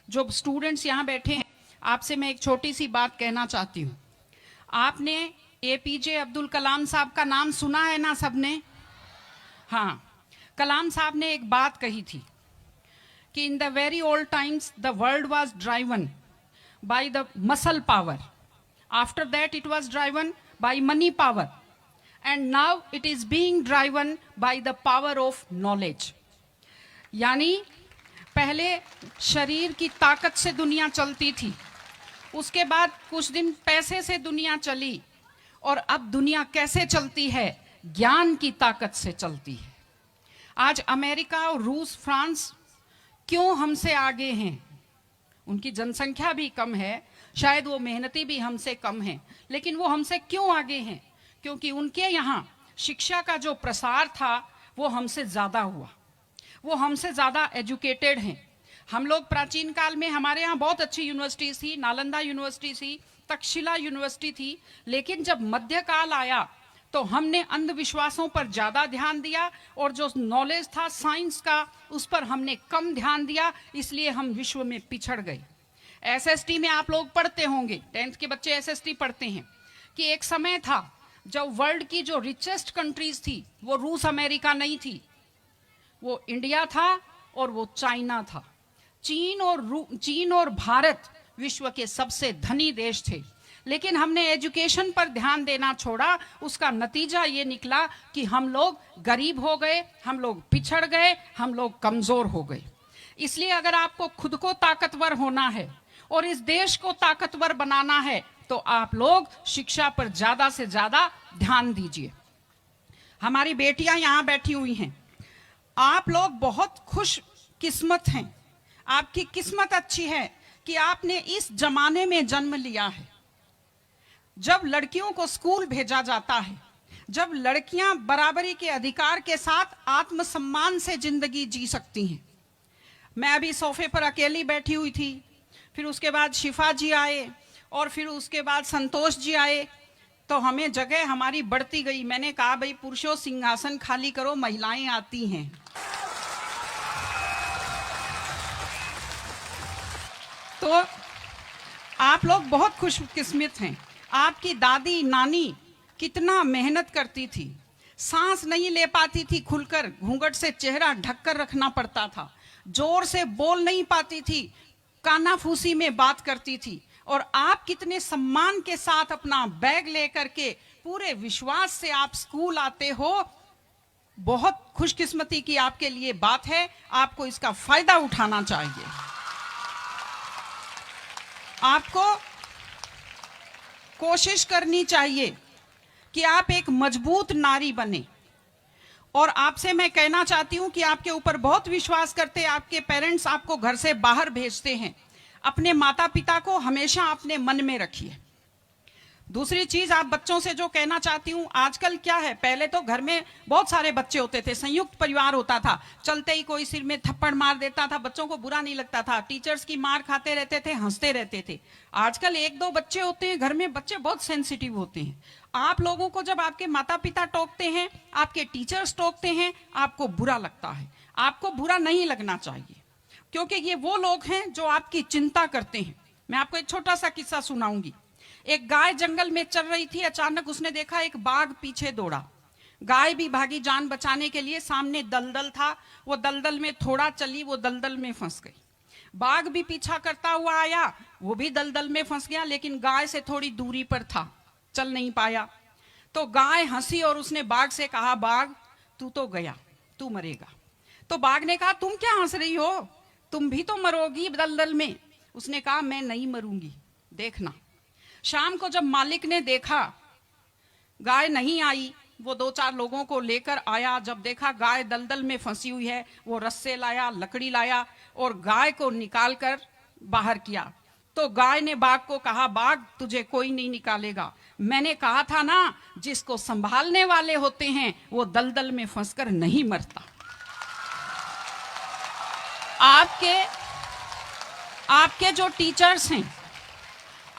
जो स्टूडेंट्स यहाँ बैठे हैं, आपसे मैं एक छोटी सी बात कहना चाहती हूँ। आपने एपीजे अब्दुल कलाम साहब का नाम सुना है ना सबने? हाँ, कलाम साहब ने एक बात कही थी कि in the very old times the world was driven by the muscle power, after that it was driven by money power, and now it is being driven by the power of knowledge. यानी पहले शरीर की ताकत से दुनिया चलती थी, उसके बाद कुछ दिन पैसे से दुनिया चली, और अब दुनिया कैसे चलती है? ज्ञान की ताकत से चलती है। आज अमेरिका और रूस, फ्रांस क्यों हमसे आगे हैं? उनकी जनसंख्या भी कम है, शायद वो मेहनती भी हमसे कम हैं, लेकिन वो हमसे क्यों आगे हैं? क्योंकि उनके यहाँ शिक्षा का जो प्रसार था वो हमसे ज़्यादा हुआ, वो हमसे ज़्यादा एजुकेटेड हैं। हम लोग प्राचीन काल में हमारे यहाँ बहुत अच्छी यूनिवर्सिटीज़ थी, नालंदा यूनिवर्सिटी थी, तक्षशिला यूनिवर्सिटी थी, लेकिन जब मध्यकाल आया तो हमने अंधविश्वासों पर ज़्यादा ध्यान दिया, और जो नॉलेज था साइंस का उस पर हमने कम ध्यान दिया, इसलिए हम विश्व में पिछड़ गए। एसएसटी में आप लोग पढ़ते होंगे, 10th के बच्चे एसएसटी पढ़ते हैं, कि एक समय था जब वर्ल्ड की जो रिचेस्ट कंट्रीज थी वो रूस अमेरिका नहीं थी, वो इंडिया था और वो चाइना था। चीन और भारत विश्व के सबसे धनी देश थे, लेकिन हमने एजुकेशन पर ध्यान देना छोड़ा। उसका नतीजा ये निकला कि हम लोग गरीब हो गए, हम लोग पिछड़ गए, हम लोग कमजोर हो गए। इसलिए अगर आपको खुद को ताकतवर होना है और इस देश को ताकतवर बनाना है तो आप लोग शिक्षा पर ज्यादा से ज्यादा ध्यान दीजिए। हमारी बेटियां यहाँ बैठी हुई हैं, आप लोग बहुत खुश किस्मत हैं, आपकी किस्मत अच्छी है कि आपने इस जमाने में जन्म लिया है जब लड़कियों को स्कूल भेजा जाता है, जब लड़कियां बराबरी के अधिकार के साथ आत्मसम्मान से जिंदगी जी सकती हैं। मैं अभी सोफे पर अकेली बैठी हुई थी, फिर उसके बाद शिफा जी आए, और फिर उसके बाद संतोष जी आए, तो हमें जगह हमारी बढ़ती गई। मैंने कहा भाई पुरुषों सिंहासन खाली करो, महिलाएं आती हैं। तो आप लोग बहुत खुशकिस्मत हैं। आपकी दादी नानी कितना मेहनत करती थी, सांस नहीं ले पाती थी खुलकर, घूंघट से चेहरा ढककर रखना पड़ता था, जोर से बोल नहीं पाती थी, कानाफूसी में बात करती थी, और आप कितने सम्मान के साथ अपना बैग लेकर के पूरे विश्वास से आप स्कूल आते हो। बहुत खुशकिस्मती की आपके लिए बात है, आपको इसका फायदा उठाना चाहिए। आपको कोशिश करनी चाहिए कि आप एक मजबूत नारी बने, और आपसे मैं कहना चाहती हूं कि आपके ऊपर बहुत विश्वास करते हैं, आपके पेरेंट्स आपको घर से बाहर भेजते हैं, अपने माता पिता को हमेशा अपने मन में रखिए। दूसरी चीज आप बच्चों से जो कहना चाहती हूँ, आजकल क्या है, पहले तो घर में बहुत सारे बच्चे होते थे, संयुक्त परिवार होता था, चलते ही कोई सिर में थप्पड़ मार देता था, बच्चों को बुरा नहीं लगता था, टीचर्स की मार खाते रहते थे, हंसते रहते थे। आजकल 1-2 बच्चे होते हैं घर में, बच्चे बहुत सेंसिटिव होते हैं। आप लोगों को जब आपके माता पिता टोकते हैं, आपके टीचर्स टोकते हैं, आपको बुरा लगता है। आपको बुरा नहीं लगना चाहिए, क्योंकि ये वो लोग हैं जो आपकी चिंता करते हैं। मैं आपको एक छोटा सा किस्सा सुनाऊंगी। एक गाय जंगल में चल रही थी, अचानक उसने देखा एक बाघ पीछे दौड़ा। गाय भी भागी जान बचाने के लिए, सामने दलदल था, वो दलदल में थोड़ा चली, वो दलदल में फंस गई। बाघ भी पीछा करता हुआ आया, वो भी दलदल में फंस गया, लेकिन गाय से थोड़ी दूरी पर था, चल नहीं पाया। तो गाय हंसी और उसने बाघ से कहा, बाघ तू तो गया, तू मरेगा। तो बाघ ने कहा, तुम क्या हंस रही हो, तुम भी तो मरोगी दलदल में। उसने कहा, मैं नहीं मरूंगी, देखना। शाम को जब मालिक ने देखा गाय नहीं आई, वो 2-4 लोगों को लेकर आया। जब देखा गाय दलदल में फंसी हुई है, वो रस्से लाया, लकड़ी लाया, और गाय को निकालकर बाहर किया। तो गाय ने बाघ को कहा, बाघ तुझे कोई नहीं निकालेगा, मैंने कहा था ना, जिसको संभालने वाले होते हैं वो दलदल में फंसकर नहीं मरता। आपके जो टीचर्स हैं,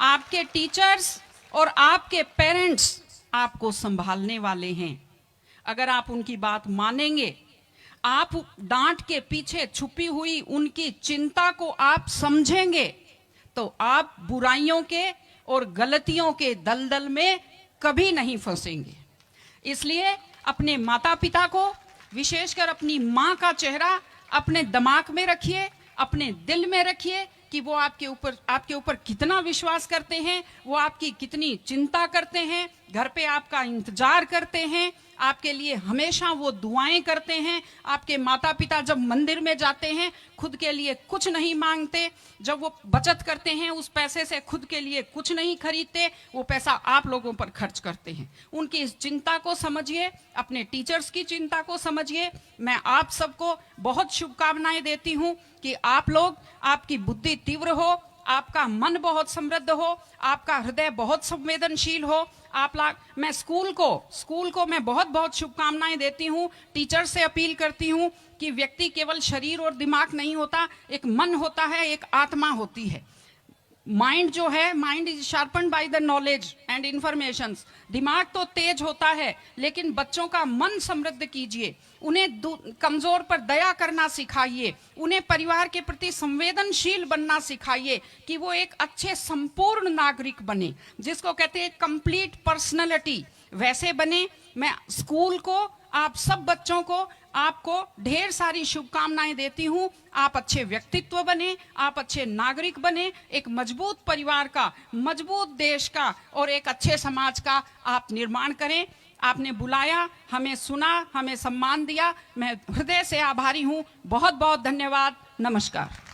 आपके टीचर्स और आपके पेरेंट्स आपको संभालने वाले हैं। अगर आप उनकी बात मानेंगे, आप डांट के पीछे छुपी हुई उनकी चिंता को आप समझेंगे तो आप बुराइयों के और गलतियों के दलदल में कभी नहीं फंसेंगे। इसलिए अपने माता पिता को, विशेषकर अपनी माँ का चेहरा अपने दिमाग में रखिए, अपने दिल में रखिए कि वो आपके ऊपर कितना विश्वास करते हैं, वो आपकी कितनी चिंता करते हैं, घर पे आपका इंतजार करते हैं, आपके लिए हमेशा वो दुआएं करते हैं। आपके माता पिता जब मंदिर में जाते हैं खुद के लिए कुछ नहीं मांगते, जब वो बचत करते हैं उस पैसे से खुद के लिए कुछ नहीं खरीदते, वो पैसा आप लोगों पर खर्च करते हैं। उनकी इस चिंता को समझिए, अपने टीचर्स की चिंता को समझिए। मैं आप सबको बहुत शुभकामनाएं देती हूं कि आप लोग, आपकी बुद्धि तीव्र हो, आपका मन बहुत समृद्ध हो, आपका हृदय बहुत संवेदनशील हो। मैं स्कूल को मैं बहुत बहुत शुभकामनाएं देती हूँ। टीचर से अपील करती हूँ कि व्यक्ति केवल शरीर और दिमाग नहीं होता, एक मन होता है, एक आत्मा होती है। माइंड जो है, mind is sharpened by the knowledge and information. दिमाग तो तेज होता है, लेकिन बच्चों का मन समृद्ध कीजिए, उन्हें कमजोर पर दया करना सिखाइए, उन्हें परिवार के प्रति संवेदनशील बनना सिखाइए कि वो एक अच्छे संपूर्ण नागरिक बने, जिसको कहते हैं कंप्लीट पर्सनैलिटी, वैसे बने। मैं स्कूल को, आप सब बच्चों को, आपको ढेर सारी शुभकामनाएं देती हूं। आप अच्छे व्यक्तित्व बने, आप अच्छे नागरिक बने, एक मजबूत परिवार का, मजबूत देश का और एक अच्छे समाज का आप निर्माण करें। आपने बुलाया, हमें सुना, हमें सम्मान दिया, मैं हृदय से आभारी हूं। बहुत बहुत धन्यवाद। नमस्कार।